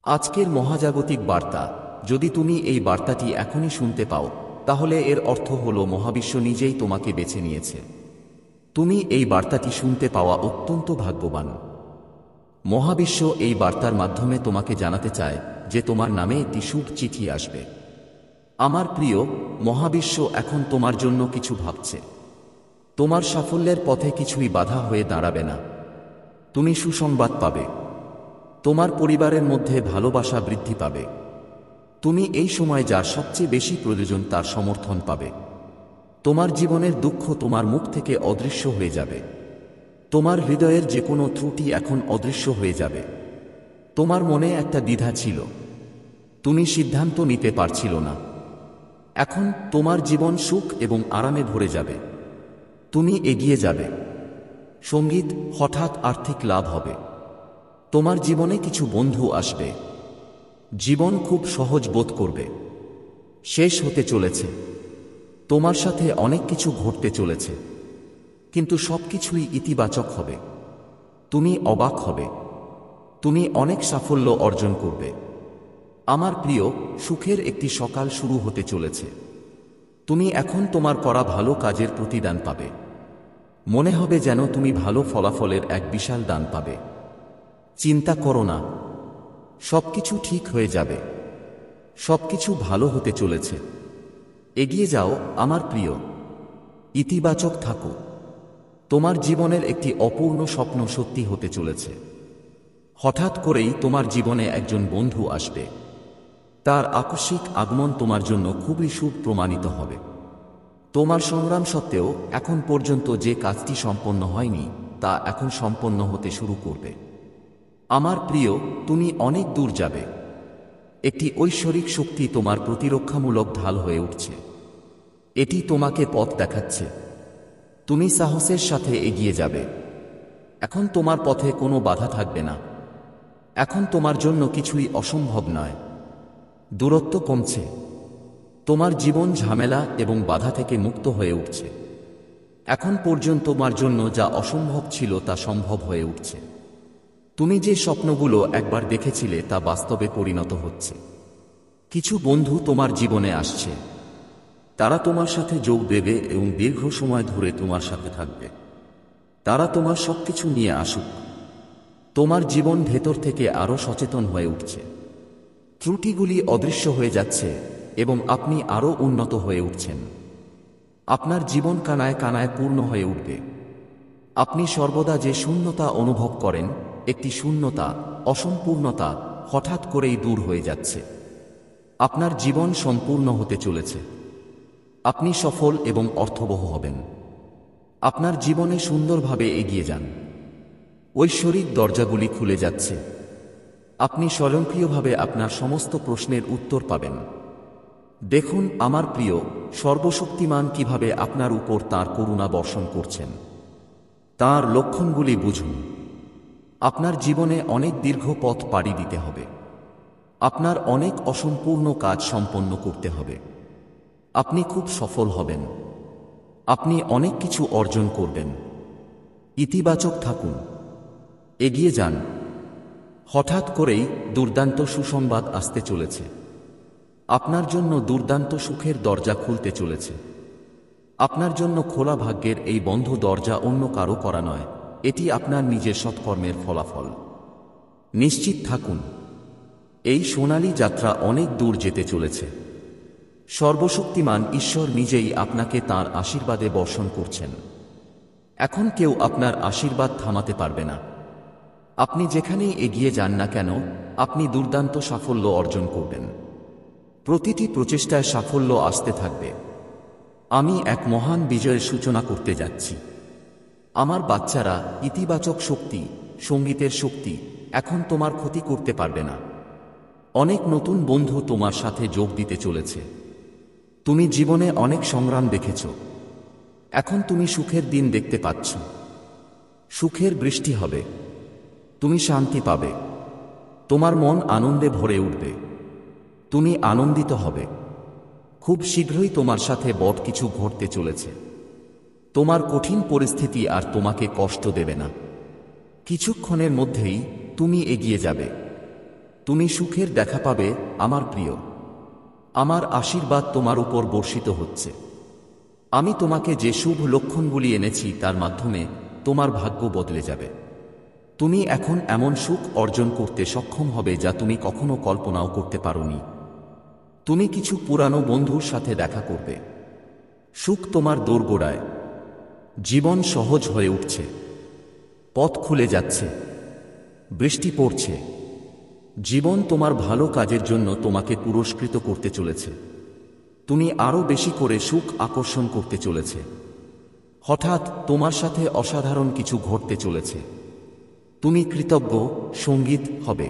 আজকের মহাজাগতিক বার্তা, যদি তুমি এই বার্তাটি এখনই শুনতে পাও, তাহলে এর অর্থ হল মহাবিশ্ব নিজেই তোমাকে বেছে নিয়েছে। তুমি এই বার্তাটি শুনতে পাওয়া অত্যন্ত ভাগ্যবান। মহাবিশ্ব এই বার্তার মাধ্যমে তোমাকে জানাতে চায় যে তোমার নামে একটি শুভ চিঠি আসবে। আমার প্রিয়, মহাবিশ্ব এখন তোমার জন্য কিছু ভাবছে। তোমার সাফল্যের পথে কিছুই বাধা হয়ে দাঁড়াবে না। তুমি সুসংবাদ পাবে। তোমার পরিবারের মধ্যে ভালোবাসা বৃদ্ধি পাবে। তুমি এই সময় যার সবচেয়ে বেশি প্রয়োজন তার সমর্থন পাবে। তোমার জীবনের দুঃখ তোমার মুখ থেকে অদৃশ্য হয়ে যাবে। তোমার হৃদয়ের যে কোনো ত্রুটি এখন অদৃশ্য হয়ে যাবে। তোমার মনে একটা দ্বিধা ছিল, তুমি সিদ্ধান্ত নিতে পারছিল না। এখন তোমার জীবন সুখ এবং আরামে ভরে যাবে। তুমি এগিয়ে যাবে। সঙ্গীত, হঠাৎ আর্থিক লাভ হবে। তোমার জীবনে কিছু বন্ধু আসবে। জীবন খুব সহজ বোধ করবে। শেষ হতে চলেছে। তোমার সাথে অনেক কিছু ঘটতে চলেছে, কিন্তু সবকিছুই ইতিবাচক হবে। তুমি অবাক হবে। তুমি অনেক সাফল্য অর্জন করবে। আমার প্রিয়, সুখের একটি সকাল শুরু হতে চলেছে। তুমি এখন তোমার করা ভালো কাজের প্রতিদান পাবে। মনে হবে যেন তুমি ভালো ফলাফলের এক বিশাল দান পাবে। চিন্তা করো না, সবকিছু ঠিক হয়ে যাবে। সবকিছু ভালো হতে চলেছে। এগিয়ে যাও আমার প্রিয়। ইতিবাচক থাকো। তোমার জীবনের একটি অপূর্ণ স্বপ্ন সত্যি হতে চলেছে। হঠাৎ করেই তোমার জীবনে একজন বন্ধু আসবে। তার আকস্মিক আগমন তোমার জন্য খুবই শুভ প্রমাণিত হবে। তোমার সংগ্রাম সত্ত্বেও এখন পর্যন্ত যে কাজটি সম্পন্ন হয়নি, তা এখন সম্পন্ন হতে শুরু করবে। আমার প্রিয়, তুমি অনেক দূর যাবে। একটি ঐশ্বরিক শক্তি তোমার প্রতিরক্ষামূলক ঢাল হয়ে উঠছে। এটি তোমাকে পথ দেখাচ্ছে। তুমি সাহসের সাথে এগিয়ে যাবে। এখন তোমার পথে কোনো বাধা থাকবে না। এখন তোমার জন্য কিছুই অসম্ভব নয়। দূরত্ব কমছে। তোমার জীবন ঝামেলা এবং বাধা থেকে মুক্ত হয়ে উঠছে। এখন পর্যন্ত তোমার জন্য যা অসম্ভব ছিল তা সম্ভব হয়ে উঠছে। তুমি যে স্বপ্নগুলো একবার দেখেছিলে তা বাস্তবে পরিণত হচ্ছে। কিছু বন্ধু তোমার জীবনে আসছে। তারা তোমার সাথে যোগ দেবে এবং দীর্ঘ সময় ধরে তোমার সাথে থাকবে। তারা তোমার সবকিছু নিয়ে আসুক। তোমার জীবন ভেতর থেকে আরও সচেতন হয়ে উঠছে। ত্রুটিগুলি অদৃশ্য হয়ে যাচ্ছে এবং আপনি আরও উন্নত হয়ে উঠছেন। আপনার জীবন কানায় কানায় পূর্ণ হয়ে উঠবে। আপনি সর্বদা যে শূন্যতা অনুভব করেন, একটি শূন্যতা, অসম্পূর্ণতা, হঠাৎ করেই দূর হয়ে যাচ্ছে। আপনার জীবন সম্পূর্ণ হতে চলেছে। আপনি সফল এবং অর্থবহ হবেন। আপনার জীবনে সুন্দরভাবে এগিয়ে যান। ঐশ্বরিক দরজাগুলি খুলে যাচ্ছে। আপনি স্বয়ংক্রিয়ভাবে আপনার সমস্ত প্রশ্নের উত্তর পাবেন। দেখুন আমার প্রিয়, সর্বশক্তিমান কিভাবে আপনার উপর তাঁর করুণা বর্ষণ করছেন। তাঁর লক্ষণগুলি বুঝুন। আপনার জীবনে অনেক দীর্ঘ পথ পাড়ি দিতে হবে। আপনার অনেক অসম্পূর্ণ কাজ সম্পন্ন করতে হবে। আপনি খুব সফল হবেন। আপনি অনেক কিছু অর্জন করবেন। ইতিবাচক থাকুন। এগিয়ে যান। হঠাৎ করেই দুর্দান্ত সুসংবাদ আসতে চলেছে। আপনার জন্য দুর্দান্ত সুখের দরজা খুলতে চলেছে। আপনার জন্য খোলা ভাগ্যের এই বন্ধ দরজা অন্য কারো করা নয়, এটি আপনার নিজের সৎকর্মের ফলাফল। নিশ্চিত থাকুন, এই সোনালী যাত্রা অনেক দূর যেতে চলেছে। সর্বশক্তিমান ঈশ্বর নিজেই আপনাকে তাঁর আশীর্বাদে বর্ষণ করছেন। এখন কেউ আপনার আশীর্বাদ থামাতে পারবে না। আপনি যেখানেই এগিয়ে যান না কেন, আপনি দুর্দান্ত সাফল্য অর্জন করবেন। প্রতিটি প্রচেষ্টায় সাফল্য আসতে থাকবে। আমি এক মহান বিজয়ের সূচনা করতে যাচ্ছি। আমার বাচ্চারা, ইতিবাচক শক্তি, সঙ্গীতের শক্তি এখন তোমার ক্ষতি করতে পারবে না। অনেক নতুন বন্ধু তোমার সাথে যোগ দিতে চলেছে। তুমি জীবনে অনেক সংগ্রাম দেখেছ। এখন তুমি সুখের দিন দেখতে পাচ্ছ। সুখের বৃষ্টি হবে। তুমি শান্তি পাবে। তোমার মন আনন্দে ভরে উঠবে। তুমি আনন্দিত হবে। খুব শীঘ্রই তোমার সাথে বড় কিছু ঘটতে চলেছে। তোমার কঠিন পরিস্থিতি আর তোমাকে কষ্ট দেবে না। কিছুক্ষণের মধ্যেই তুমি এগিয়ে যাবে। তুমি সুখের দেখা পাবে আমার প্রিয়। আমার আশীর্বাদ তোমার উপর বর্ষিত হচ্ছে। আমি তোমাকে যে শুভ লক্ষণগুলি এনেছি তার মাধ্যমে তোমার ভাগ্য বদলে যাবে। তুমি এখন এমন সুখ অর্জন করতে সক্ষম হবে যা তুমি কখনো কল্পনাও করতে পারোনি। তুমি কিছু পুরানো বন্ধুর সাথে দেখা করবে। সুখ তোমার দোরগোড়ায়। জীবন সহজ হয়ে উঠছে। পথ খুলে যাচ্ছে। বৃষ্টি পড়ছে। জীবন তোমার ভালো কাজের জন্য তোমাকে পুরস্কৃত করতে চলেছে। তুমি আরও বেশি করে সুখ আকর্ষণ করতে চলেছে। হঠাৎ তোমার সাথে অসাধারণ কিছু ঘটতে চলেছে। তুমি কৃতজ্ঞ সঙ্গীত হবে।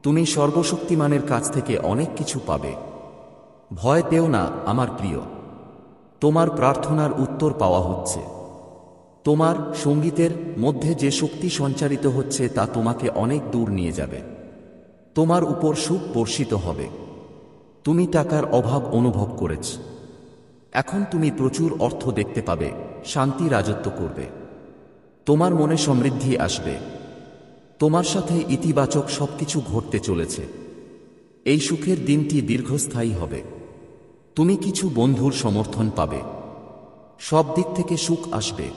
তুমি সর্বশক্তিমানের কাছ থেকে অনেক কিছু পাবে। ভয় পেও না আমার প্রিয়। তোমার প্রার্থনার উত্তর পাওয়া হচ্ছে। তোমার সঙ্গীতের মধ্যে যে শক্তি সঞ্চারিত হচ্ছে তা তোমাকে অনেক দূর নিয়ে যাবে। তোমার উপর সুখ বর্ষিত হবে। তুমি টাকার অভাব অনুভব করেছ। এখন তুমি প্রচুর অর্থ দেখতে পাবে। শান্তি রাজত্ব করবে। তোমার মনে সমৃদ্ধি আসবে। তোমার সাথে ইতিবাচক সবকিছু ঘটতে চলেছে। এই সুখের দিনটি দীর্ঘস্থায়ী হবে। তুমি কিছু বন্ধুর সমর্থন পাবে। সব দিক থেকে সুখ আসবে।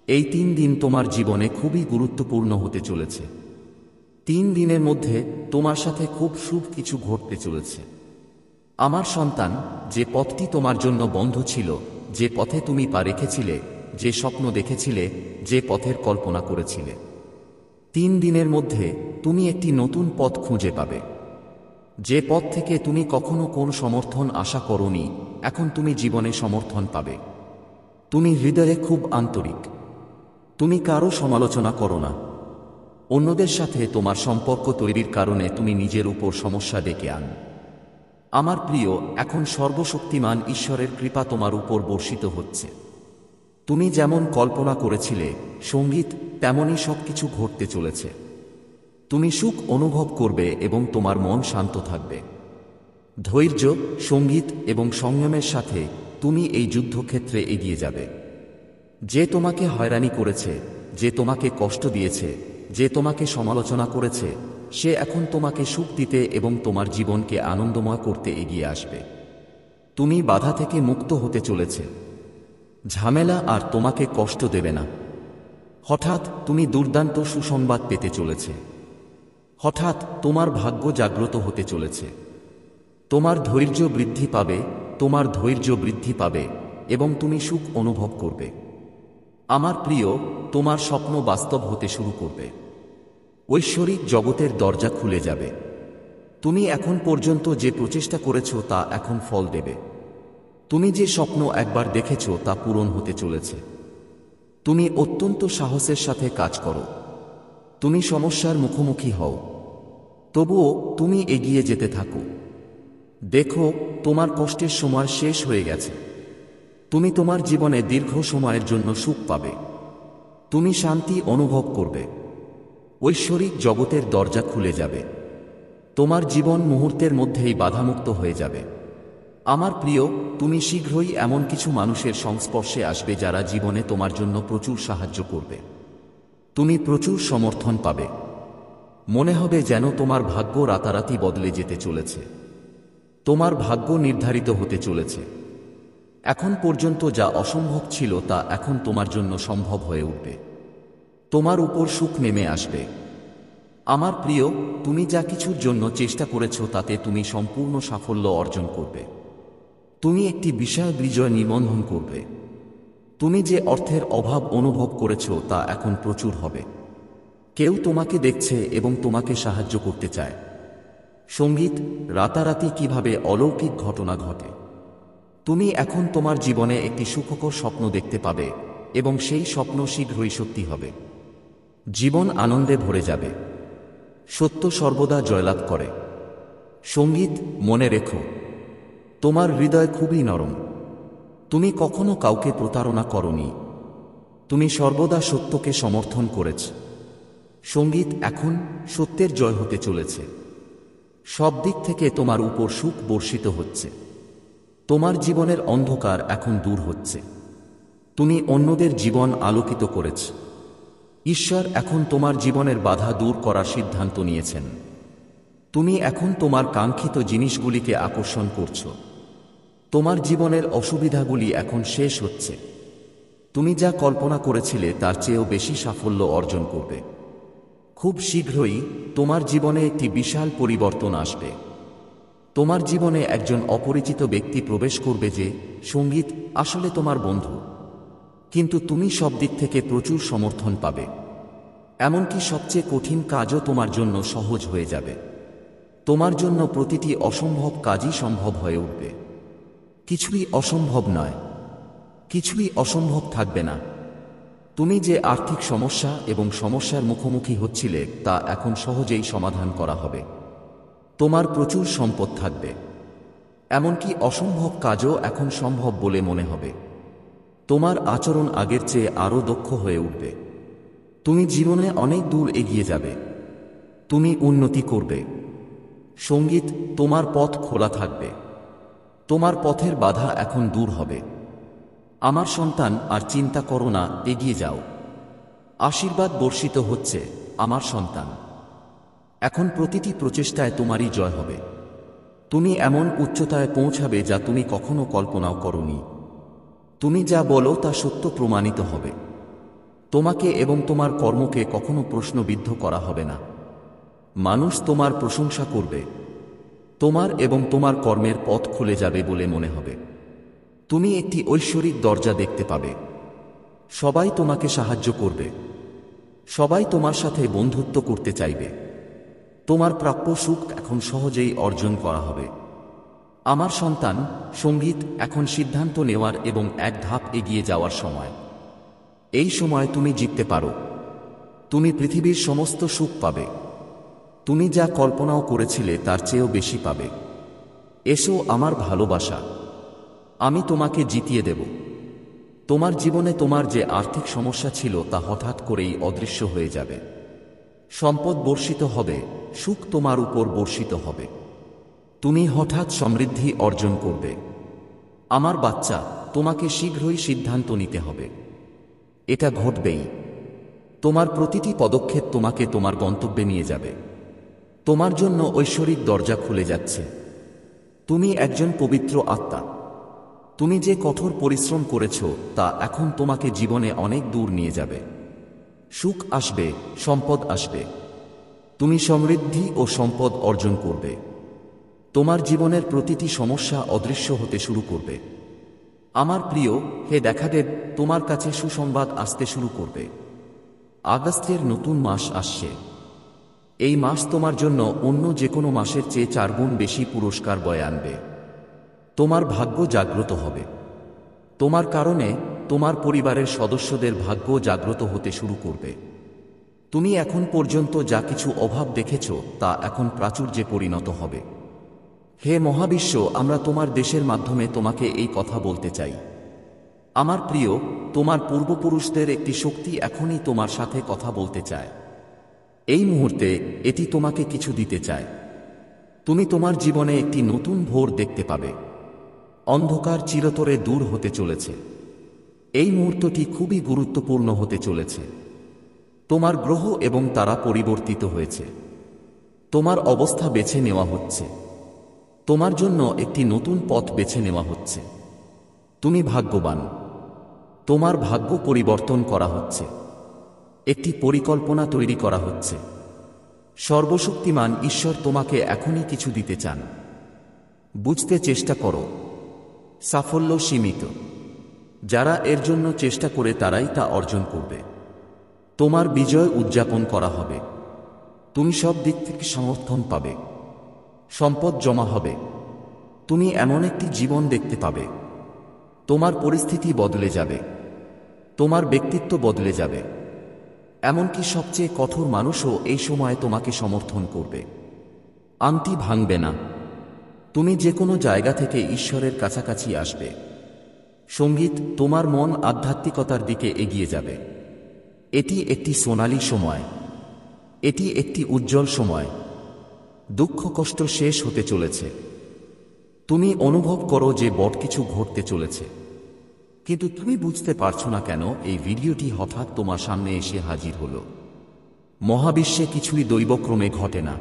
এই 3 দিন তোমার জীবনে খুবই গুরুত্বপূর্ণ হতে চলেছে। 3 দিনের মধ্যে তোমার সাথে খুব শুভ কিছু ঘটতে চলেছে। আমার সন্তান, যে পথটি তোমার জন্য বন্ধ ছিল, যে পথে তুমি পা রেখেছিলে, যে স্বপ্ন দেখেছিলে, যে পথের কল্পনা করেছিলে, 3 দিনের মধ্যে তুমি একটি নতুন পথ খুঁজে পাবে। যে পথ থেকে তুমি কখনো কোন সমর্থন আশা করোনি, এখন তুমি জীবনে সমর্থন পাবে। তুমি হৃদয়ে খুব আন্তরিক। তুমি কারো সমালোচনা করো না। অন্যদের সাথে তোমার সম্পর্ক তৈরির কারণে তুমি নিজের উপর সমস্যা ডেকে আন। আমার প্রিয়, এখন সর্বশক্তিমান ঈশ্বরের কৃপা তোমার উপর বর্ষিত হচ্ছে। তুমি যেমন কল্পনা করেছিলে সঙ্গীত, তেমনই সবকিছু ঘটতে চলেছে। তুমি সুখ অনুভব করবে এবং তোমার মন শান্ত থাকবে। ধৈর্য, সঙ্গীত এবং সংযমের সাথে তুমি এই যুদ্ধক্ষেত্রে এগিয়ে যাবে। যে তোমাকে হয়রানি করেছে, যে তোমাকে কষ্ট দিয়েছে, যে তোমাকে সমালোচনা করেছে, সে এখন তোমাকে সুখ দিতে এবং তোমার জীবনকে আনন্দময় করতে এগিয়ে আসবে। তুমি বাধা থেকে মুক্ত হতে চলেছে। ঝামেলা আর তোমাকে কষ্ট দেবে না। হঠাৎ তুমি দুর্দান্ত সুসংবাদ পেতে চলেছে। হঠাৎ তোমার ভাগ্য জাগ্রত হতে চলেছে। তোমার ধৈর্য বৃদ্ধি পাবে, তোমার ধৈর্য বৃদ্ধি পাবে এবং তুমি সুখ অনুভব করবে। আমার প্রিয়, তোমার স্বপ্ন বাস্তব হতে শুরু করবে। ঐশ্বরিক জগতের দরজা খুলে যাবে। তুমি এখন পর্যন্ত যে প্রচেষ্টা করেছ তা এখন ফল দেবে। তুমি যে স্বপ্ন একবার দেখেছ তা পূরণ হতে চলেছে। তুমি অত্যন্ত সাহসের সাথে কাজ করো। তুমি সমস্যার মুখোমুখি হও। তবুও তুমি এগিয়ে যেতে থাকো। দেখো, তোমার কষ্টের সময় শেষ হয়ে গেছে। তুমি তোমার জীবনে দীর্ঘ সময়ের জন্য সুখ পাবে। তুমি শান্তি অনুভব করবে। ঐশ্বরিক জগতের দরজা খুলে যাবে। তোমার জীবন মুহূর্তের মধ্যেই বাধামুক্ত হয়ে যাবে। আমার প্রিয়, তুমি শীঘ্রই এমন কিছু মানুষের সংস্পর্শে আসবে যারা জীবনে তোমার জন্য প্রচুর সাহায্য করবে। তুমি প্রচুর সমর্থন পাবে। মনে হবে যেন তোমার ভাগ্য রাতারাতি বদলে যেতে চলেছে। তোমার ভাগ্য নির্ধারিত হতে চলেছে। এখন পর্যন্ত যা অসম্ভব ছিল তা এখন তোমার জন্য সম্ভব হয়ে উঠবে। তোমার উপর সুখ নেমে আসবে। আমার প্রিয়, তুমি যা কিছুর জন্য চেষ্টা করেছ তাতে তুমি সম্পূর্ণ সাফল্য অর্জন করবে। তুমি একটি বিশাল বিজয় নিবন্ধন করবে। তুমি যে অর্থের অভাব অনুভব করেছ তা এখন প্রচুর হবে। কেউ তোমাকে দেখছে এবং তোমাকে সাহায্য করতে চায়। সঙ্গীত, রাতারাতি কিভাবে অলৌকিক ঘটনা ঘটে। তুমি এখন তোমার জীবনে একটি সুখকর স্বপ্ন দেখতে পাবে এবং সেই স্বপ্ন শীঘ্রই সত্যি হবে। জীবন আনন্দে ভরে যাবে। সত্য সর্বদা জয়লাভ করে। সঙ্গীত, মনে রেখো, তোমার হৃদয় খুবই নরম। তুমি কখনো কাউকে প্রতারণা করনি। তুমি সর্বদা সত্যকে সমর্থন করেছ। সঙ্গীত, এখন সত্যের জয় হতে চলেছে। সব দিক থেকে তোমার উপর সুখ বর্ষিত হচ্ছে। তোমার জীবনের অন্ধকার এখন দূর হচ্ছে। তুমি অন্যদের জীবন আলোকিত করেছ। ঈশ্বর এখন তোমার জীবনের বাধা দূর করার সিদ্ধান্ত নিয়েছেন। তুমি এখন তোমার কাঙ্ক্ষিত জিনিসগুলিকে আকর্ষণ করছো। তোমার জীবনের অসুবিধাগুলি এখন শেষ হচ্ছে। তুমি যা কল্পনা করেছিলে তার চেয়েও বেশি সাফল্য অর্জন করবে। খুব শীঘ্রই তোমার জীবনে একটি বিশাল পরিবর্তন আসবে। তোমার জীবনে একজন অপরিচিত ব্যক্তি প্রবেশ করবে যে সঙ্গীত আসলে তোমার বন্ধু, কিন্তু তুমি সব দিক থেকে প্রচুর সমর্থন পাবে। এমনকি সবচেয়ে কঠিন কাজও তোমার জন্য সহজ হয়ে যাবে। তোমার জন্য প্রতিটি অসম্ভব কাজই সম্ভব হয়ে উঠবে। কিছুই অসম্ভব নয়, কিছুই অসম্ভব থাকবে না। তুমি যে আর্থিক সমস্যা এবং সমস্যার মুখোমুখি হচ্ছিলে তা এখন সহজেই সমাধান করা হবে। তোমার প্রচুর সম্পদ থাকবে, এমনকি অসম্ভব কাজও এখন সম্ভব বলে মনে হবে। তোমার আচরণ আগের চেয়ে আরও দক্ষ হয়ে উঠবে। তুমি জীবনে অনেক দূর এগিয়ে যাবে। তুমি উন্নতি করবে। সঙ্গীত, তোমার পথ খোলা থাকবে। তোমার পথের বাধা এখন দূর হবে। আমার সন্তান, আর চিন্তা করো না, এগিয়ে যাও। আশীর্বাদ বর্ষিত হচ্ছে আমার সন্তান। এখন প্রতিটি প্রচেষ্টায় তোমারই জয় হবে। তুমি এমন উচ্চতায় পৌঁছাবে যা তুমি কখনো কল্পনাও করোনি। তুমি যা বলো তা সত্য প্রমাণিত হবে। তোমাকে এবং তোমার কর্মকে কখনো প্রশ্নবিদ্ধ করা হবে না। মানুষ তোমার প্রশংসা করবে। তোমার এবং তোমার কর্মের পথ খুলে যাবে বলে মনে হবে। তুমি একটি ঐশ্বরিক দরজা দেখতে পাবে। সবাই তোমাকে সাহায্য করবে। সবাই তোমার সাথে বন্ধুত্ব করতে চাইবে। তোমার প্রাপ্য সুখ এখন সহজেই অর্জন করা হবে। আমার সন্তান, সঙ্গীত, এখন সিদ্ধান্ত নেওয়ার এবং এক ধাপ এগিয়ে যাওয়ার সময়। এই সময় তুমি জিততে পারো। তুমি পৃথিবীর সমস্ত সুখ পাবে। তুমি যা কল্পনাও করেছিলে তার চেয়েও বেশি পাবে। এসো আমার ভালোবাসা, আমি তোমাকে জিতিয়ে দেব। তোমার জীবনে তোমার যে আর্থিক সমস্যা ছিল তা হঠাৎ করেই অদৃশ্য হয়ে যাবে। সম্পদ বর্ষিত হবে, সুখ তোমার উপর বর্ষিত হবে। তুমি হঠাৎ সমৃদ্ধি অর্জন করবে। আমার বাচ্চা, তোমাকে শীঘ্রই সিদ্ধান্ত নিতে হবে। এটা ঘটবেই। তোমার প্রতিটি পদক্ষেপ তোমাকে তোমার গন্তব্যে নিয়ে যাবে। তোমার জন্য ঐশ্বরিক দরজা খুলে যাচ্ছে। তুমি একজন পবিত্র আত্মা। তুমি যে কঠোর পরিশ্রম করেছ তা এখন তোমাকে জীবনে অনেক দূর নিয়ে যাবে। সুখ আসবে, সম্পদ আসবে। তুমি সমৃদ্ধি ও সম্পদ অর্জন করবে। তোমার জীবনের প্রতিটি সমস্যা অদৃশ্য হতে শুরু করবে। আমার প্রিয়, হে দেখাদেব, তোমার কাছে সুসংবাদ আসতে শুরু করবে। আগস্টের নতুন মাস আসছে। এই মাস তোমার জন্য অন্য যে কোনো মাসের চেয়ে 4 গুণ বেশি পুরস্কার বয়ে আনবে। তোমার ভাগ্য জাগ্রত হবে। তোমার কারণে তোমার পরিবারের সদস্যদের ভাগ্য জাগ্রত হতে শুরু করবে। তুমি এখন পর্যন্ত যা কিছু অভাব দেখেছ তা এখন প্রাচুর্যে পরিণত হবে। হে মহাবিশ্ব, আমরা তোমার দেশের মাধ্যমে তোমাকে এই কথা বলতে চাই। আমার প্রিয়, তোমার পূর্বপুরুষদের একটি শক্তি এখনই তোমার সাথে কথা বলতে চায়। এই মুহূর্তে এটি তোমাকে কিছু দিতে চায়। তুমি তোমার জীবনে একটি নতুন ভোর দেখতে পাবে। অন্ধকার চিরতরে দূর হতে চলেছে। এই মুহূর্তটি খুবই গুরুত্বপূর্ণ হতে চলেছে। তোমার গ্রহ এবং তারা পরিবর্তিত হয়েছে। তোমার অবস্থা বেছে নেওয়া হচ্ছে। তোমার জন্য একটি নতুন পথ বেছে নেওয়া হচ্ছে। তুমি ভাগ্যবান। তোমার ভাগ্য পরিবর্তন করা হচ্ছে। একটি পরিকল্পনা তৈরি করা হচ্ছে। সর্বশক্তিমান ঈশ্বর তোমাকে এখনই কিছু দিতে চান। বুঝতে চেষ্টা করো। সাফল্য সীমিত। যারা এর জন্য চেষ্টা করে তারাই তা অর্জন করবে। তোমার বিজয় উদযাপন করা হবে। তুমি সব দিক থেকে সমর্থন পাবে। সম্পদ জমা হবে। তুমি এমন একটি জীবন দেখতে পাবে। তোমার পরিস্থিতি বদলে যাবে। তোমার ব্যক্তিত্ব বদলে যাবে। এমনকি সবচেয়ে কঠোর মানুষও এই সময় তোমাকে সমর্থন করবে। আংটি ভাঙবে না। তুমি যে কোনো জায়গা থেকে ঈশ্বরের কাছাকাছি আসবে। সঙ্গীত, তোমার মন আধ্যাত্মিকতার দিকে এগিয়ে যাবে। এটি একটি সোনালী সময়। এটি একটি উজ্জ্বল সময়। দুঃখ কষ্ট শেষ হতে চলেছে। তুমি অনুভব করো যে বড় কিছু ঘটতে চলেছে, কিন্তু তুমি বুঝতে পারছো না কেন এই ভিডিওটি হঠাৎ তোমার সামনে এসে হাজির হলো। মহাবিশ্বে কিছুই দৈবক্রমে ঘটে না।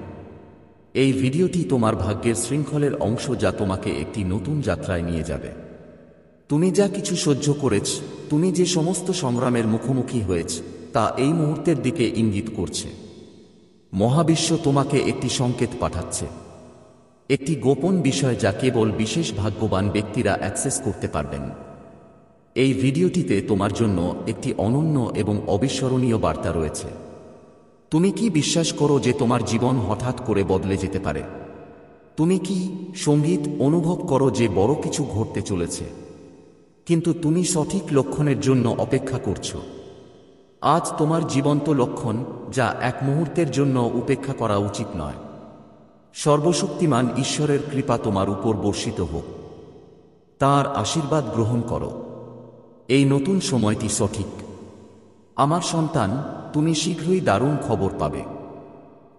এই ভিডিওটি তোমার ভাগ্যের শৃঙ্খলের অংশ, যা তোমাকে একটি নতুন যাত্রায় নিয়ে যাবে। তুমি যা কিছু সহ্য করেছ, তুমি যে সমস্ত সংগ্রামের মুখোমুখি হয়েছ, তা এই মুহূর্তের দিকে ইঙ্গিত করছে। মহাবিশ্ব তোমাকে একটি সংকেত পাঠাচ্ছে, একটি গোপন বিষয় যা কেবল বিশেষ ভাগ্যবান ব্যক্তিরা অ্যাক্সেস করতে পারবেন। এই ভিডিওটিতে তোমার জন্য একটি অনন্য এবং অবিস্মরণীয় বার্তা রয়েছে। তুমি কি বিশ্বাস করো যে তোমার জীবন হঠাৎ করে বদলে যেতে পারে? তুমি কি সঙ্গীত অনুভব করো যে বড় কিছু ঘটতে চলেছে, কিন্তু তুমি সঠিক লক্ষণের জন্য অপেক্ষা করছো? আজ তোমার জীবন্ত লক্ষণ, যা এক মুহূর্তের জন্য উপেক্ষা করা উচিত নয়। সর্বশক্তিমান ঈশ্বরের কৃপা তোমার উপর বর্ষিত হোক। তাঁর আশীর্বাদ গ্রহণ করো। এই নতুন সময়টি সঠিক। আমার সন্তান, তুমি শীঘ্রই দারুণ খবর পাবে।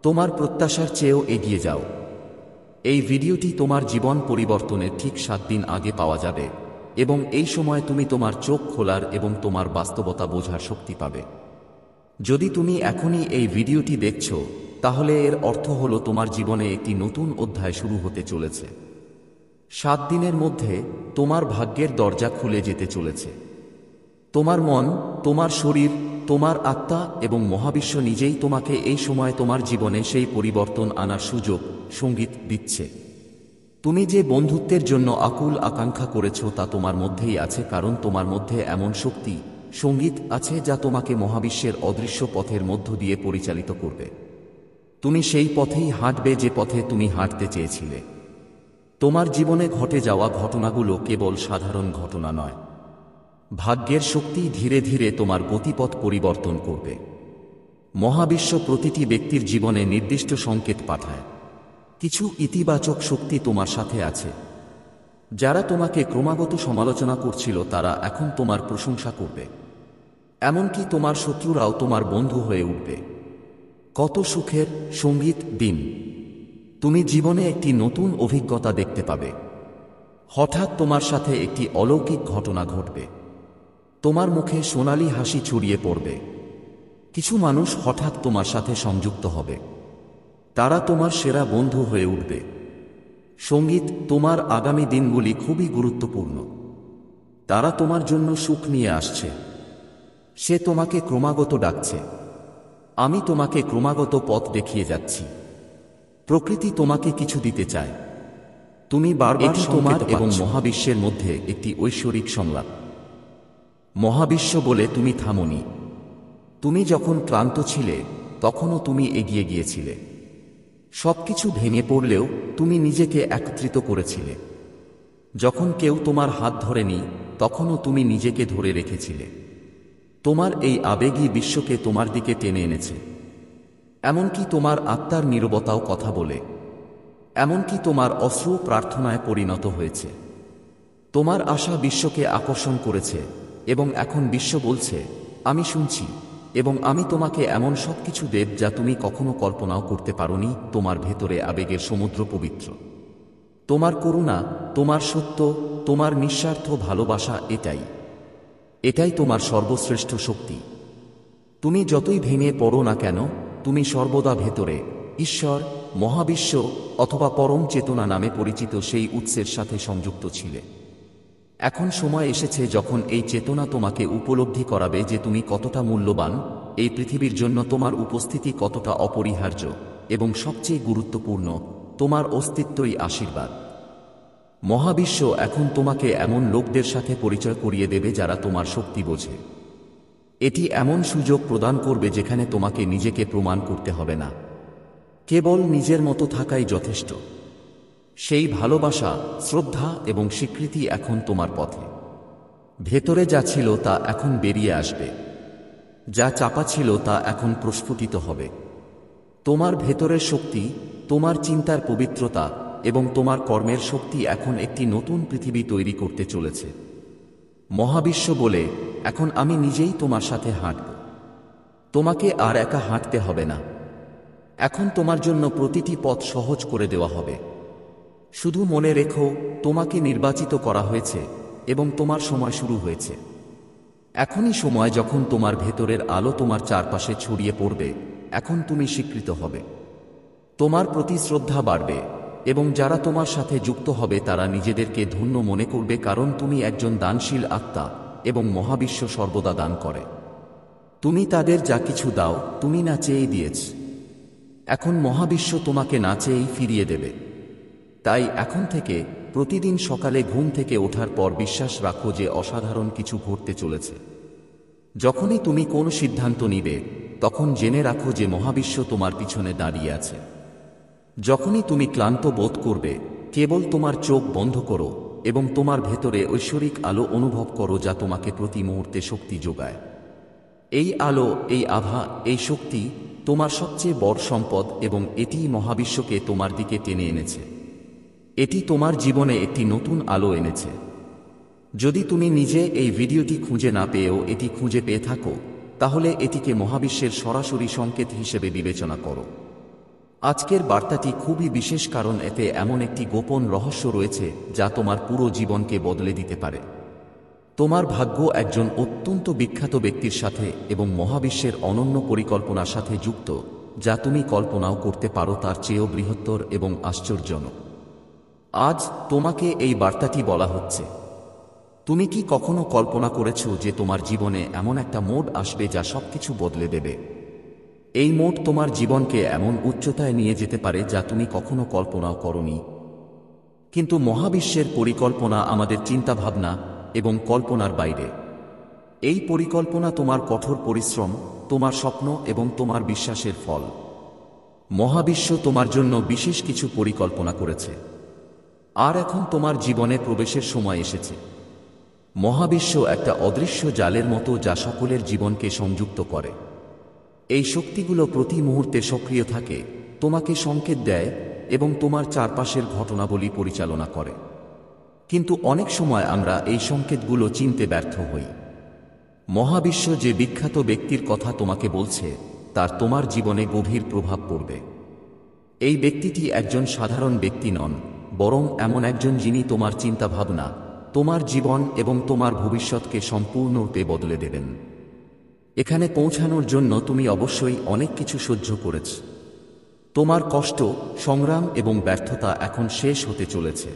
তোমার প্রত্যাশার চেয়েও এগিয়ে যাও। এই ভিডিওটি তোমার জীবন পরিবর্তনের ঠিক 7 দিন আগে পাওয়া যাবে, এবং এই সময় তুমি তোমার চোখ খোলার এবং তোমার বাস্তবতা বোঝার শক্তি পাবে। যদি তুমি এখনই এই ভিডিওটি দেখছো, তাহলে এর অর্থ হলো তোমার জীবনে একটি নতুন অধ্যায় শুরু হতে চলেছে। 7 দিনের মধ্যে তোমার ভাগ্যের দরজা খুলে যেতে চলেছে। তোমার মন, তোমার শরীর, তোমার আত্মা এবং মহাবিশ্ব নিজেই তোমাকে এই সময় তোমার জীবনে সেই পরিবর্তন আনার সুযোগ, সঙ্গীত দিচ্ছে। তুমি যে বন্ধুত্বের জন্য আকুল আকাঙ্ক্ষা করেছো তা তোমার মধ্যেই আছে, কারণ তোমার মধ্যে এমন শক্তি, সঙ্গীত আছে যা তোমাকে মহাবিশ্বের অদৃশ্য পথের মধ্য দিয়ে পরিচালিত করবে। তুমি সেই পথেই হাঁটবে যে পথে তুমি হাঁটতে চেয়েছিলে। তোমার জীবনে ঘটে যাওয়া ঘটনাগুলো কেবল সাধারণ ঘটনা নয়। ভাগ্যের শক্তি ধীরে ধীরে তোমার গতিপথ পরিবর্তন করবে। মহাবিশ্ব প্রতিটি ব্যক্তির জীবনে নির্দিষ্ট সংকেত পাঠায়। কিছু ইতিবাচক শক্তি তোমার সাথে আছে। যারা তোমাকে ক্রমাগত সমালোচনা করছিল তারা এখন তোমার প্রশংসা করবে। এমনকি তোমার শত্রুরাও তোমার বন্ধু হয়ে উঠবে। কত সুখের সঙ্গীত দিন! তুমি জীবনে একটি নতুন অভিজ্ঞতা দেখতে পাবে। হঠাৎ তোমার সাথে একটি অলৌকিক ঘটনা ঘটবে। তোমার মুখে সোনালি হাসি ছড়িয়ে পড়বে। কিছু মানুষ হঠাৎ তোমার সাথে সংযুক্ত হবে। তারা তোমার সেরা বন্ধু হয়ে উঠবে। সঙ্গীত, তোমার আগামী দিনগুলি খুবই গুরুত্বপূর্ণ। তারা তোমার জন্য সুখ নিয়ে আসছে। সে তোমাকে ক্রমাগত ডাকছে। আমি তোমাকে ক্রমাগত পথ দেখিয়ে যাচ্ছি। প্রকৃতি তোমাকে কিছু দিতে চায়। তুমি বারবার তোমার এবং মহাবিশ্বের মধ্যে একটি ঐশ্বরিক সংলাপ। মহাবিশ্ব বলে, তুমি থামোনি। তুমি যখন ক্লান্ত ছিলে, তখনও তুমি এগিয়ে গিয়েছিলে। সবকিছু ভেঙে পড়লেও তুমি নিজেকে একত্রিত করেছিলে। যখন কেউ তোমার হাত ধরেনি, তখনও তুমি নিজেকে ধরে রেখেছিলে। তোমার এই আবেগই বিশ্বকে তোমার দিকে টেনে এনেছে। এমনকি তোমার আত্মার নীরবতাও কথা বলে। এমনকি তোমার অশ্রু প্রার্থনায় পরিণত হয়েছে। তোমার আশা বিশ্বকে আকর্ষণ করেছে, এবং এখন বিশ্ব বলছে, আমি শুনছি, এবং আমি তোমাকে এমন সব কিছু দেব যা তুমি কখনো কল্পনাও করতে পারোনি। তোমার ভেতরে আবেগের সমুদ্র পবিত্র। তোমার করুণা, তোমার সত্য, তোমার নিঃস্বার্থ ভালোবাসা, এটাই তোমার সর্বশ্রেষ্ঠ শক্তি। তুমি যতই ভেঙে পড়ো না কেন, তুমি সর্বদা ভেতরে ঈশ্বর, মহাবিশ্ব অথবা পরম চেতনা নামে পরিচিত সেই উৎসের সাথে সংযুক্ত ছিলে। এখন সময় এসেছে যখন এই চেতনা তোমাকে উপলব্ধি করাবে যে তুমি কতটা মূল্যবান, এই পৃথিবীর জন্য তোমার উপস্থিতি কতটা অপরিহার্য, এবং সবচেয়ে গুরুত্বপূর্ণ, তোমার অস্তিত্বই আশীর্বাদ। মহাবিশ্ব এখন তোমাকে এমন লোকদের সাথে পরিচয় করিয়ে দেবে যারা তোমার শক্তি বোঝে। এটি এমন সুযোগ প্রদান করবে যেখানে তোমাকে নিজেকে প্রমাণ করতে হবে না। কেবল নিজের মতো থাকাই যথেষ্ট। সেই ভালোবাসা, শ্রদ্ধা এবং স্বীকৃতি এখন তোমার পথে। ভেতরে যা ছিল তা এখন বেরিয়ে আসবে। যা চাপা ছিল তা এখন প্রস্ফুটিত হবে। তোমার ভেতরের শক্তি, তোমার চিন্তার পবিত্রতা এবং তোমার কর্মের শক্তি এখন একটি নতুন পৃথিবী তৈরি করতে চলেছে। মহাবিশ্ব বলে, এখন আমি নিজেই তোমার সাথে হাঁটব। তোমাকে আর একা হাঁটতে হবে না। এখন তোমার জন্য প্রতিটি পথ সহজ করে দেওয়া হবে। শুধু মনে রেখো, তোমাকে নির্বাচিত করা হয়েছে এবং তোমার সময় শুরু হয়েছে। এখনই সময় যখন তোমার ভেতরের আলো তোমার চারপাশে ছড়িয়ে পড়বে। এখন তুমি স্বীকৃত হবে। তোমার প্রতি শ্রদ্ধা বাড়বে এবং যারা তোমার সাথে যুক্ত হবে তারা নিজেদেরকে ধন্য মনে করবে, কারণ তুমি একজন দানশীল আত্মা এবং মহাবিশ্ব সর্বদা দান করে। তুমি তাদের যা কিছু দাও তুমি না চেয়েই দিয়েছ। এখন মহাবিশ্ব তোমাকে না চেয়েই ফিরিয়ে দেবে। তাই এখন থেকে প্রতিদিন সকালে ঘুম থেকে ওঠার পর বিশ্বাস রাখো যে অসাধারণ কিছু ঘটতে চলেছে। যখনই তুমি কোন সিদ্ধান্ত নিবে তখন জেনে রাখো যে মহাবিশ্ব তোমার পিছনে দাঁড়িয়ে আছে। যখনই তুমি ক্লান্ত বোধ করবে কেবল তোমার চোখ বন্ধ করো এবং তোমার ভেতরে ঐশ্বরিক আলো অনুভব করো যা তোমাকে প্রতি মুহূর্তে শক্তি যোগায়। এই আলো, এই আভা, এই শক্তি তোমার সবচেয়ে বড় সম্পদ এবং এটিই মহাবিশ্বকে তোমার দিকে টেনে এনেছে। এটি তোমার জীবনে একটি নতুন আলো এনেছে। যদি তুমি নিজে এই ভিডিওটি খুঁজে না পেয়েও এটি খুঁজে পেয়ে থাকো তাহলে এটিকে মহাবিশ্বের সরাসরি সংকেত হিসেবে বিবেচনা করো। আজকের বার্তাটি খুবই বিশেষ কারণ এতে এমন একটি গোপন রহস্য রয়েছে যা তোমার পুরো জীবনকে বদলে দিতে পারে। তোমার ভাগ্য একজন অত্যন্ত বিখ্যাত ব্যক্তির সাথে এবং মহাবিশ্বের অনন্য পরিকল্পনার সাথে যুক্ত, যা তুমি কল্পনাও করতে পারো তার চেয়েও বৃহত্তর এবং আশ্চর্যজনক। আজ তোমাকে এই বার্তাটি বলা হচ্ছে। তুমি কি কখনো কল্পনা করেছো যে তোমার জীবনে এমন একটা মোড় আসবে যা সবকিছু বদলে দেবে? এই মোড় তোমার জীবনকে এমন উচ্চতায় নিয়ে যেতে পারে যা তুমি কখনো কল্পনাও করোনি। কিন্তু মহাবিশ্বের পরিকল্পনা আমাদের চিন্তাভাবনা এবং কল্পনার বাইরে। এই পরিকল্পনা তোমার কঠোর পরিশ্রম, তোমার স্বপ্ন এবং তোমার বিশ্বাসের ফল। মহাবিশ্ব তোমার জন্য বিশেষ কিছু পরিকল্পনা করেছে, আর এখন তোমার জীবনে প্রবেশের সময় এসেছে। মহাবিশ্ব একটা অদৃশ্য জালের মতো যা সকলের জীবনকে সংযুক্ত করে। এই শক্তিগুলো প্রতি মুহূর্তে সক্রিয় থাকে, তোমাকে সংকেত দেয় এবং তোমার চারপাশের ঘটনাবলী পরিচালনা করে। কিন্তু অনেক সময় আমরা এই সংকেতগুলো চিনতে ব্যর্থ হই। মহাবিশ্ব যে বিখ্যাত ব্যক্তির কথা তোমাকে বলছে তার তোমার জীবনে গভীর প্রভাব পড়বে। এই ব্যক্তিটি একজন সাধারণ ব্যক্তি নন, বরং এমন একজন যিনি তোমার চিন্তাভাবনা, তোমার জীবন এবং তোমার ভবিষ্যৎকে সম্পূর্ণরূপে বদলে দেবেন। এখানে পৌঁছানোর জন্য তুমি অবশ্যই অনেক কিছু সহ্য করেছ। তোমার কষ্ট, সংগ্রাম এবং ব্যর্থতা এখন শেষ হতে চলেছে।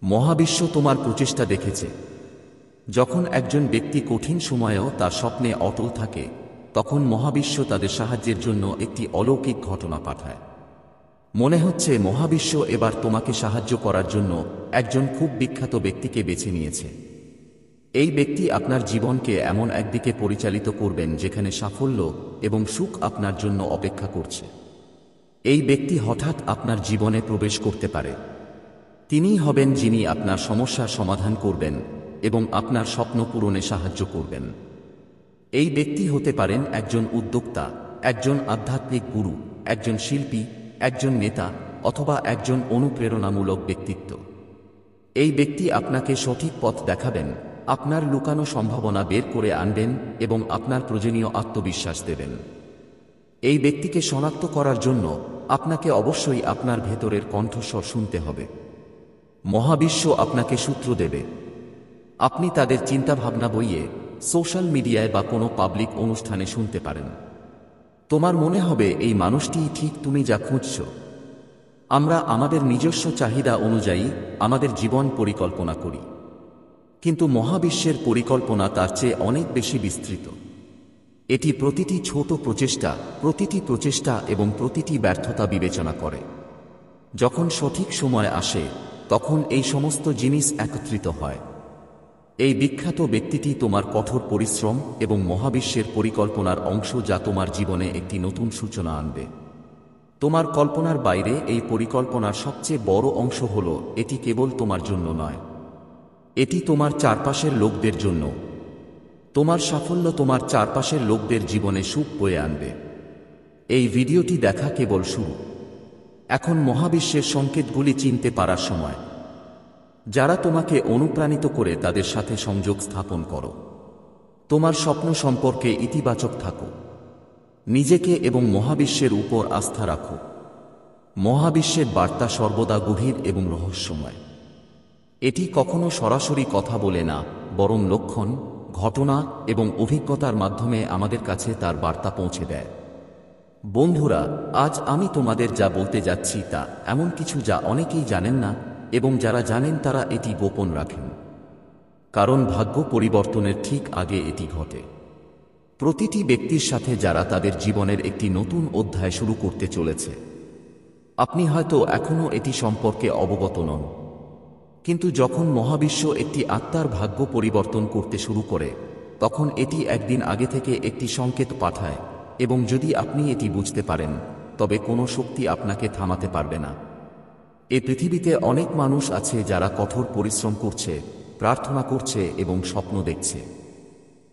মহাবিশ্ব তোমার প্রচেষ্টা দেখেছে। যখন একজন ব্যক্তি কঠিন সময়েও তার স্বপ্নে অটল থাকে তখন মহাবিশ্ব তাদের সাহায্যের জন্য একটি অলৌকিক ঘটনা পাঠায়। মনে হচ্ছে মহাবিশ্ব এবার তোমাকে সাহায্য করার জন্য একজন খুব বিখ্যাত ব্যক্তিকে বেছে নিয়েছে। এই ব্যক্তি আপনার জীবনকে এমন একদিকে পরিচালিত করবেন যেখানে সাফল্য এবং সুখ আপনার জন্য অপেক্ষা করছে। এই ব্যক্তি হঠাৎ আপনার জীবনে প্রবেশ করতে পারে। তিনিই হবেন যিনি আপনার সমস্যার সমাধান করবেন এবং আপনার স্বপ্ন পূরণে সাহায্য করবেন। এই ব্যক্তি হতে পারেন একজন উদ্যোক্তা, একজন আধ্যাত্মিক গুরু, একজন শিল্পী, একজন নেতা অথবা একজন অনুপ্রেরণামূলক ব্যক্তিত্ব। এই ব্যক্তি আপনাকে সঠিক পথ দেখাবেন, আপনার লুকানো সম্ভাবনা বের করে আনবেন এবং আপনার প্রয়োজনীয় আত্মবিশ্বাস দেবেন। এই ব্যক্তিকে শনাক্ত করার জন্য আপনাকে অবশ্যই আপনার ভেতরের কণ্ঠস্বর শুনতে হবে। মহাবিশ্ব আপনাকে সূত্র দেবে। আপনি তাদের চিন্তাভাবনা বইয়ে, সোশ্যাল মিডিয়ায় বা কোনো পাবলিক অনুষ্ঠানে শুনতে পারেন। তোমার মনে হবে এই মানুষটিই ঠিক তুমি যা খুঁজছ। আমরা আমাদের নিজস্ব চাহিদা অনুযায়ী আমাদের জীবন পরিকল্পনা করি, কিন্তু মহাবিশ্বের পরিকল্পনা তার চেয়ে অনেক বেশি বিস্তৃত। এটি প্রতিটি ছোট প্রচেষ্টা, প্রতিটি প্রচেষ্টা এবং প্রতিটি ব্যর্থতা বিবেচনা করে। যখন সঠিক সময় আসে তখন এই সমস্ত জিনিস একত্রিত হয়। এই বিখ্যাত ব্যক্তিটি তোমার কঠোর পরিশ্রম এবং মহাবিশ্বের পরিকল্পনার অংশ যা তোমার জীবনে একটি নতুন সূচনা আনবে। তোমার কল্পনার বাইরে এই পরিকল্পনার সবচেয়ে বড় অংশ হল এটি কেবল তোমার জন্য নয়, এটি তোমার চারপাশের লোকদের জন্য। তোমার সাফল্য তোমার চারপাশের লোকদের জীবনে সুখ বয়ে আনবে। এই ভিডিওটি দেখা কেবল শুরু। এখন মহাবিশ্বের সংকেতগুলি চিনতে পারার সময়। যারা তোমাকে অনুপ্রাণিত করে তাদের সাথে সংযোগ স্থাপন করো। তোমার স্বপ্ন সম্পর্কে ইতিবাচক থাকো। নিজেকে এবং মহাবিশ্বের উপর আস্থা রাখো। মহাবিশ্বের বার্তা সর্বদা গভীর এবং রহস্যময়। এটি কখনো সরাসরি কথা বলে না, বরং লক্ষণ, ঘটনা এবং অভিজ্ঞতার মাধ্যমে আমাদের কাছে তার বার্তা পৌঁছে দেয়। বন্ধুরা, আজ আমি তোমাদের যা বলতে যাচ্ছি তা এমন কিছু যা অনেকেই জানেন না, এবং যারা জানেন তারা এটি গোপন রাখেন। কারণ ভাগ্য পরিবর্তনের ঠিক আগে এটি ঘটে প্রতিটি ব্যক্তির সাথে যারা তাদের জীবনের একটি নতুন অধ্যায় শুরু করতে চলেছে। আপনি হয়তো এখনও এটি সম্পর্কে অবগত নন, কিন্তু যখন মহাবিশ্ব একটি আত্মার ভাগ্য পরিবর্তন করতে শুরু করে, তখন এটি একদিন আগে থেকে একটি সংকেত পাঠায়, এবং যদি আপনি এটি বুঝতে পারেন, তবে কোনো শক্তি আপনাকে থামাতে পারবে না। এই পৃথিবীতে অনেক মানুষ আছে যারা কঠোর পরিশ্রম করছে, প্রার্থনা করছে এবং স্বপ্ন দেখছে,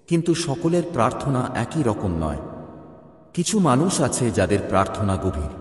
কিন্তু সকলের প্রার্থনা একই রকম নয়। কিছু মানুষ আছে যাদের প্রার্থনা গভীর,